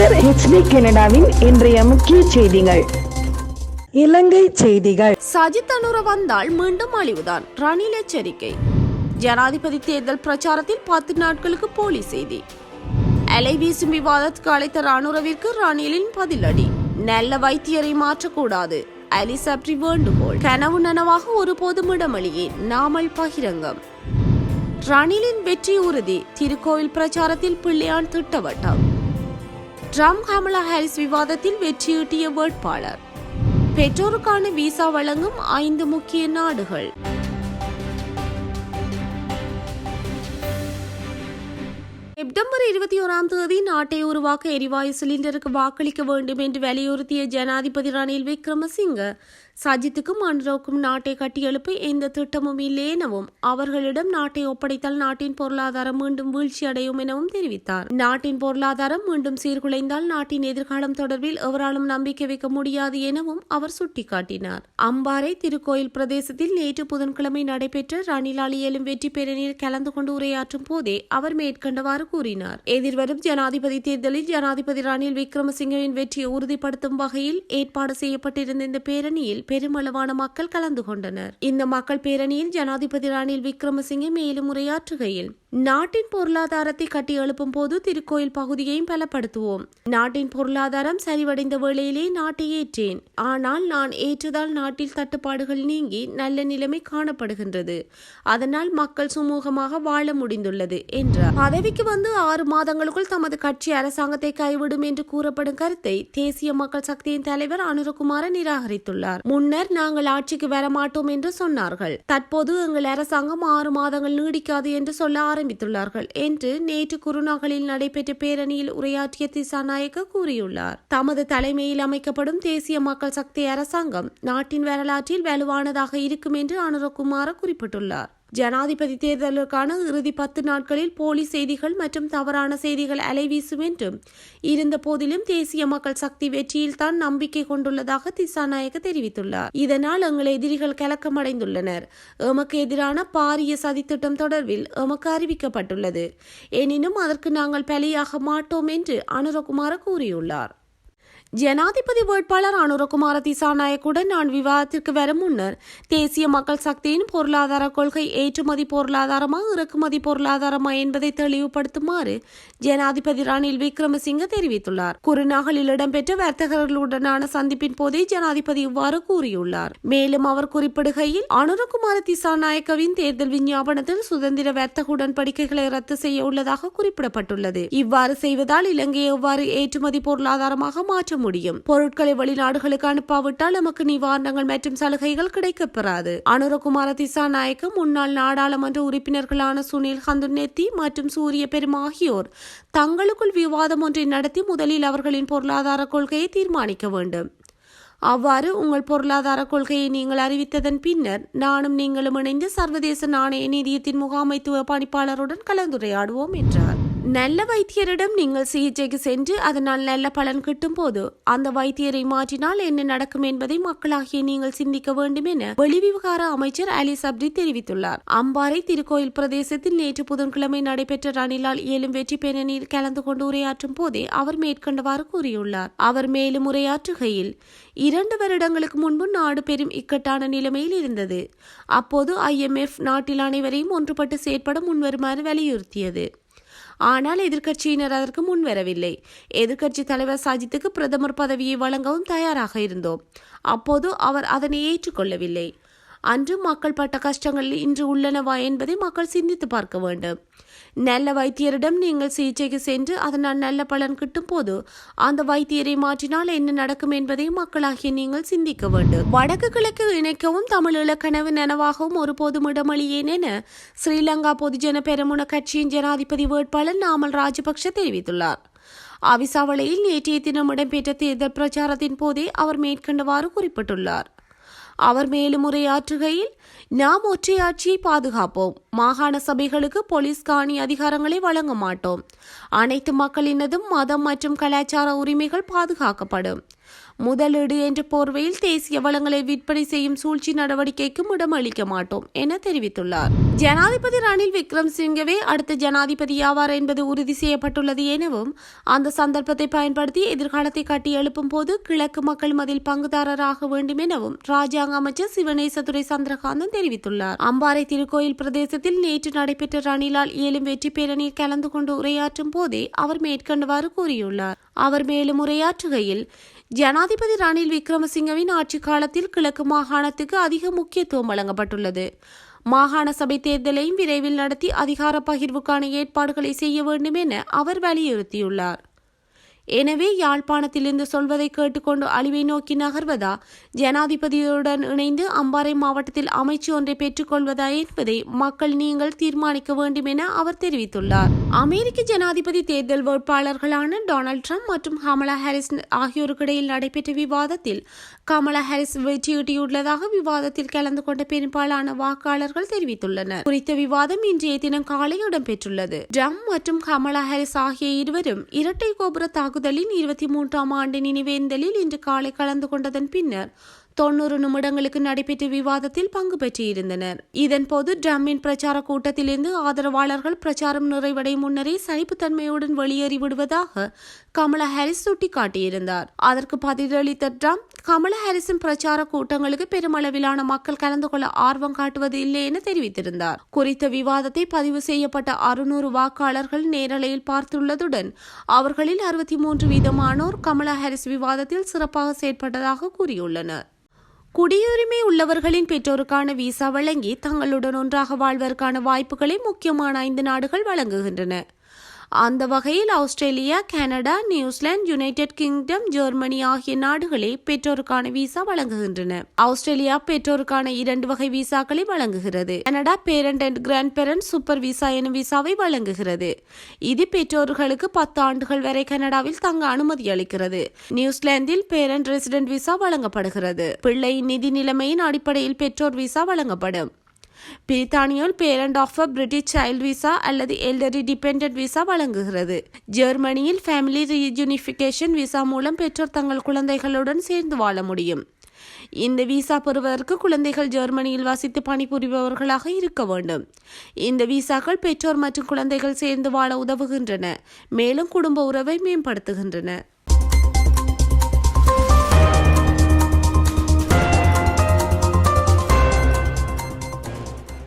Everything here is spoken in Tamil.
இது HD கனடாவின் இன்றைய முக்கிய செய்திகள். இலங்கை செய்திகள். சஜித் அனுர வந்தால் மீண்டும் அழிவுதான், ரணில் எச்சரிக்கை. ஜனாதிபதி தேர்தல் பிரச்சாரத்தில் 10 நாட்களுக்கு போலி செய்தி. அலை வீசும் விவாதத்துக்கு அழைத்த அனுரவிற்கு ரணிலின் பதிலடி. நல்ல வைத்தியரை மாற்றக்கூடாது, அலி சப்ரி வேண்டுகோள். கனவு நனவாக ஒருபோதும் இடமளியே, நாமல் பகிரங்கம். ரணிலின் வெற்றி உறுதி, திருக்கோவில் பிரச்சாரத்தில் பிள்ளையான் திட்டவட்டம். ட்ரம்ப் கமலா ஹாரிஸ் விவாதத்தில் வெற்றியீட்டிய வேட்பாளர். பெற்றோருக்கான விசா வழங்கும் 5 முக்கிய நாடுகள். செப்டம்பர் 21 நாட்டை உருவாக்க எரிவாயு சிலிண்டருக்கு வாக்களிக்க வேண்டும் என்று வலியுறுத்திய ஜனாதிபதி ரணில் விக்ரமசிங்க சஜித்துக்கும் அனுரவுக்கும் நாட்டை கட்டியெழுப்ப எந்த திட்டமும் இல்லை எனவும் அவர்களிடம் நாட்டை ஒப்படைத்தால் நாட்டின் பொருளாதாரம் மீண்டும் வீழ்ச்சி அடையும் எனவும் தெரிவித்தார். நாட்டின் பொருளாதாரம் மீண்டும் சீர்குலைந்தால் நாட்டின் எதிர்காலம் தொடர்பில் எவராலும் நம்பிக்கை வைக்க முடியாது எனவும் அவர் சுட்டிக்காட்டினார். அம்பாறை திருக்கோயில் பிரதேசத்தில் நேற்று புதன்கிழமை நடைபெற்ற ரணிலால் இயலும் வெற்றி பேரணியில் கலந்து கொண்டு உரையாற்றும் போதே அவர் மேற்கண்டவாறு கூறினார். எதிர்வரும் ஜனாதிபதி தேர்தலில் ஜனாதிபதி ரணில் விக்ரமசிங்கவின் வெற்றியை உறுதிப்படுத்தும் வகையில் ஏற்பாடு செய்யப்பட்டிருந்த இந்த பேரணியில் பெருமளவான மக்கள் கலந்து கொண்டனர். இந்த மக்கள் பேரணியில் ஜனாதிபதி ரணில் விக்ரமசிங்கே மேலும் உரையாற்றுகையில், நாட்டின் பொருளாதாரத்தை கட்டி எழுப்பும் போது திருக்கோயில் பகுதியையும் பலப்படுத்துவோம். நாட்டின் பொருளாதாரம் சரிவடைந்த வேளையிலே நாட்டை ஏற்றேன். ஆனால் நான் ஏற்றதால் நாட்டில் தட்டுப்பாடுகள் நீங்கி நல்ல நிலைமை காணப்படுகின்றது. அதனால் மக்கள் சுமூகமாக வாழ முடிந்துள்ளது என்றார். பதவிக்கு வந்து 6 மாதங்களுக்குள் தமது கட்சி அரசாங்கத்தை கைவிடும் என்று கூறப்படும் கருத்தை தேசிய மக்கள் சக்தியின் தலைவர் அனுரகுமார நிராகரித்துள்ளார். முன்னர் நாங்கள் ஆட்சிக்கு வரமாட்டோம் என்று சொன்னார்கள். தற்போது எங்கள் அரசாங்கம் 6 மாதங்கள் நீடிக்காது என்று சொல்ல ஆரம்பித்துள்ளார்கள் என்று நேற்று குருநாகலில் நடைபெற்ற பேரணியில் உரையாற்றிய திசாநாயக்க கூறியுள்ளார். தமது தலைமையில் அமைக்கப்படும் தேசிய மக்கள் சக்தி அரசாங்கம் நாட்டின் வரலாற்றில் வலுவானதாக இருக்கும் என்று அனுரகுமார குறிப்பிட்டுள்ளார். ஜனாதிபதி தேர்தலுக்கான இறுதி 10 நாட்களில் போலி செய்திகள் மற்றும் தவறான செய்திகள் அலைவீசும் என்றும் இருந்த போதிலும் தேசிய மக்கள் சக்தி வெற்றியில் தான் நம்பிக்கை கொண்டுள்ளதாக திசாநாயக்க தெரிவித்துள்ளார். இதனால் எங்கள் எதிரிகள் கலக்கமடைந்துள்ளனர். எமக்கு எதிரான பாரிய சதித்திட்டம் தொடர்பில் எமக்கு அறிவிக்கப்பட்டுள்ளது. எனினும் அதற்கு நாங்கள் பலியாக மாட்டோம் என்று அனுரகுமார கூறியுள்ளார். ஜனாதிபதி வேட்பாளர் அனுரகுமார திசாநாயக்குடன் நான் விவாதத்திற்கு வரும் முன்னர் தேசிய மக்கள் சக்தியின் பொருளாதார கொள்கை ஏற்றுமதி பொருளாதாரமா இறக்குமதி பொருளாதாரமா என்பதை தெளிவுபடுத்துமாறு ஜனாதிபதி ரணில் விக்ரமசிங்க தெரிவித்துள்ளார். குருநாகலில் இடம்பெற்ற வர்த்தகர்களுடனான சந்திப்பின் போதே ஜனாதிபதி இவ்வாறு கூறியுள்ளார். மேலும் அவர் குறிப்பிடுகையில், அனுரகுமார திசாநாயக்கவின் தேர்தல் விஞ்ஞாபனத்தில் சுதந்திர வர்த்தக உடன்படிக்கைகளை ரத்து செய்ய உள்ளதாக குறிப்பிடப்பட்டுள்ளது. இவ்வாறு செய்வதால் இலங்கையை எவ்வாறு ஏற்றுமதி பொருளாதாரமாக மாற்ற முடியும்? பொருட்களை வெளிநாடுகளுக்கு அனுப்பாவிட்டால் நமக்கு நிவாரணங்கள் மற்றும் சலுகைகள் கிடைக்கப்பெறாது. அனுரகுமார திசாநாயக்க முன்னாள் நாடாளுமன்ற உறுப்பினர்களான சுனில் ஹந்துநெத்தி மற்றும் சூரிய பெரும் ஆகியோர் தங்களுக்குள் விவாதம் ஒன்றை நடத்தி முதலில் அவர்களின் பொருளாதார கொள்கையை தீர்மானிக்க வேண்டும். அவ்வாறு உங்கள் பொருளாதார கொள்கையை நீங்கள் அறிவித்ததன் பின்னர் நானும் நீங்களும் இணைந்து சர்வதேச நாணய நிதியத்தின் முகாமைத்துவ பணிப்பாளருடன் கலந்துரையாடுவோம் என்றார். நல்ல வைத்தியரிடம் நீங்கள் சிகிச்சைக்கு சென்று அதனால் நல்ல பலன் கிட்டும் போது அந்த வைத்தியரை மாற்றினால் என்ன நடக்கும் என்பதை மக்களாகிய நீங்கள் சிந்திக்க வேண்டும் என வெளிவிவகார அமைச்சர் அலி சப்ரி தெரிவித்துள்ளார். அம்பாறை திருக்கோயில் பிரதேசத்தில் நேற்று புதன்கிழமை நடைபெற்ற ரணிலால் இயலும் வெற்றி பேரணியில் கலந்து கொண்டு உரையாற்றும் போதே அவர் மேற்கண்டவாறு கூறியுள்ளார். அவர் மேலும் உரையாற்றுகையில், 2 வருடங்களுக்கு முன்பு நாடு பெரும் இக்கட்டான நிலைமையில் இருந்தது. அப்போது IMF நாட்டில் அனைவரையும் ஒன்றுபட்டு செயற்பட முன்வருமாறு வலியுறுத்தியது. ஆனால் எதிர்க்கட்சியினர் அதற்கு முன்வரவில்லை. எதிர்க்கட்சி தலைவர் சஜித்துக்கு பிரதமர் பதவியை வழங்கவும் தயாராக இருந்தோம். அப்போது அவர் அதனை ஏற்றுக்கொள்ளவில்லை. அன்று மக்கள் பட்ட கஷ்டங்கள் இன்று உள்ளனவா என்பதை மக்கள் சிந்தித்து பார்க்க வேண்டும். நல்ல வைத்தியரிடம் நீங்கள் சிகிச்சைக்கு சென்று அதனால் நல்ல பலன் கிட்டும் போது அந்த வைத்தியரை மாற்றினால் என்ன நடக்கும் என்பதை மக்களாகிய நீங்கள் சிந்திக்க வேண்டும். வடக்கு கிழக்கு இணைக்கவும் தமிழீழ கனவு நனவாகவும் ஒருபோதும் இடமளியேன் என ஸ்ரீலங்கா பொதுஜன பெரமுன கட்சியின் ஜனாதிபதி வேட்பாளர் நாமல் ராஜபக்ஷ தெரிவித்துள்ளார். அவிசாவளையில் நேற்றைய தினம் இடம்பெற்ற தேர்தல் பிரச்சாரத்தின் போதே அவர் மேற்கண்டவாறு குறிப்பிட்டுள்ளார். அவர் மேலும் உரையாற்றுகையில், நாம் ஒற்றையாட்சியை பாதுகாப்போம். மாகாண சபைகளுக்கு போலீஸ் காணி அதிகாரங்களை வழங்க மாட்டோம். அனைத்து மக்களினதும் மதம் மற்றும் கலாச்சார உரிமைகள் பாதுகாக்கப்படும். முதலீடு என்ற போர்வையில் தேசிய வளங்களை விற்பனை செய்யும் சூழ்ச்சி நடவடிக்கைக்கும் இடமளிக்க மாட்டோம் என தெரிவித்துள்ளார். ஜனாதிபதி ரணில் விக்ரமசிங்கவே அடுத்த ஜனாதிபதியாவார் என்பது உறுதி செய்யப்பட்டுள்ளது எனவும் அந்த சந்தர்ப்பத்தை பயன்படுத்தி எதிர்காலத்தை கட்டி எழுப்பும் போது கிழக்கு மக்கள் அதில் பங்குதாரராக வேண்டும் எனவும் ராஜாங்க அமைச்சர் சிவனேசதுரை சந்திரகாந்தன் தெரிவித்துள்ளார். அம்பாறை திருக்கோயில் பிரதேசத்தில் நேற்று நடைபெற்ற ரணிலால் இயலும் வெற்றி பேரணியில் கலந்து கொண்டு உரையாற்றும் போதே அவர் மேற்கண்டவாறு கூறியுள்ளார். அவர் மேலும் உரையாற்றுகையில், ஜனாதிபதி ரணில் விக்ரமசிங்கவின் ஆட்சி காலத்தில் கிழக்கு மாகாணத்துக்கு அதிக முக்கியத்துவம் வழங்கப்பட்டுள்ளது. மாகாண சபை தேர்தலையும் விரைவில் நடத்தி அதிகார பகிர்வுக்கான ஏற்பாடுகளை செய்ய வேண்டும் என அவர் வலியுறுத்தியுள்ளார். எனவே யாழ்ப்பாணத்திலிருந்து சொல்வதை கேட்டுக்கொண்டு அழிவை நோக்கி நகர்வதா, ஜனாதிபதியுடன் இணைந்து அம்பாறை மாவட்டத்தில் அமைச்சு ஒன்றை பெற்றுக்கொள்வதா என்பதை மக்கள் நீங்கள் தீர்மானிக்க வேண்டும் என அவர் தெரிவித்துள்ளார். அமெரிக்க ஜனாதிபதி தேர்தல் வேட்பாளர்களான டொனால்ட் ட்ரம்ப் மற்றும் கமலா ஹாரிஸ் ஆகியோருக்கிடையில் நடைபெற்ற விவாதத்தில் கமலா ஹாரிஸ் வெற்றியீட்டியுள்ளதாக விவாதத்தில் கலந்து கொண்ட பெரும்பாலான வாக்காளர்கள் தெரிவித்துள்ளனர். குறித்த விவாதம் இன்றைய தினம் காலை இடம்பெற்றுள்ளது. ட்ரம்ப் மற்றும் கமலா ஹாரிஸ் ஆகிய இருவரும் இரட்டை கோபுர தாக்குதலின் 23ஆம் ஆண்டு நினைவேந்தலில் இன்று காலை கலந்து கொண்டதன் பின்னர் 90 நிமிடங்களுக்கு நடைபெற்ற விவாதத்தில் பங்கு பெற்றிருந்தனர். இதன்போது ட்ரம்பின் பிரச்சார கூட்டத்திலிருந்து ஆதரவாளர்கள் பிரச்சாரம் நிறைவடையும் முன்னரே சகிப்புத்தன்மையுடன் வெளியேறி விடுவதாக கமலா ஹாரிஸ் சுட்டிக்காட்டியிருந்தார். அதற்கு பதிலளித்த ட்ரம்ப், கமலா ஹாரிஸின் பிரச்சார கூட்டங்களுக்கு பெருமளவிலான மக்கள் கலந்து கொள்ள ஆர்வம் காட்டுவது இல்லை என தெரிவித்திருந்தார். குறித்த விவாதத்தை பதிவு செய்யப்பட்ட 600 வாக்காளர்கள் நேரலையில் பார்த்துள்ளதுடன் அவர்களில் 63% கமலா ஹாரிஸ் விவாதத்தில் சிறப்பாக செயற்பட்டதாக கூறியுள்ளனர். குடியுரிமை உள்ளவர்களின் பெற்றோருக்கான விசா வழங்கி தங்களுடன் ஒன்றாக வாழ்வதற்கான வாய்ப்புகளை முக்கியமான 5 நாடுகள் வழங்குகின்றன. அந்த வகையில் Australia, Canada, New Zealand, United kingdom, Germany ஆகிய நாடுகளே பெற்றோருக்கான விசா வழங்குகின்றன. ஆஸ்திரேலியா பெற்றோருக்கான 2 வகை விசாக்களை வழங்குகிறது. Canada parent and grandparent super visa எனும் விசாவை வழங்குகிறது. இது பெற்றோர்களுக்கு 10 ஆண்டுகள் வரை கனடாவில் தங்க அனுமதி அளிக்கிறது. நியூசிலாந்தில் பேரண்ட் ரெசிடென்ட் விசா வழங்கப்படுகிறது. பிள்ளையின் நிதி நிலைமையின் அடிப்படையில் பெற்றோர் விசா வழங்கப்படும். பிரித்தானியாவில் parent of a British child visa அல்லது எல்டரி டிபெண்டன்ட் விசா வழங்குகிறது. ஜெர்மனியில் ஃபேமிலி ரீயூனிஃபிகேஷன் விசா மூலம் பெற்றோர் தங்கள் குழந்தைகளுடன் சேர்ந்து வாழ முடியும். இந்த விசா பெறுவதற்கு குழந்தைகள் ஜெர்மனியில் வசித்து பணிபுரிபவர்களாக இருக்க வேண்டும். இந்த விசாக்கள் பெற்றோர் மற்றும் குழந்தைகள் சேர்ந்து வாழ உதவுகின்றன, மேலும் குடும்ப உறவை மேம்படுத்துகின்றன.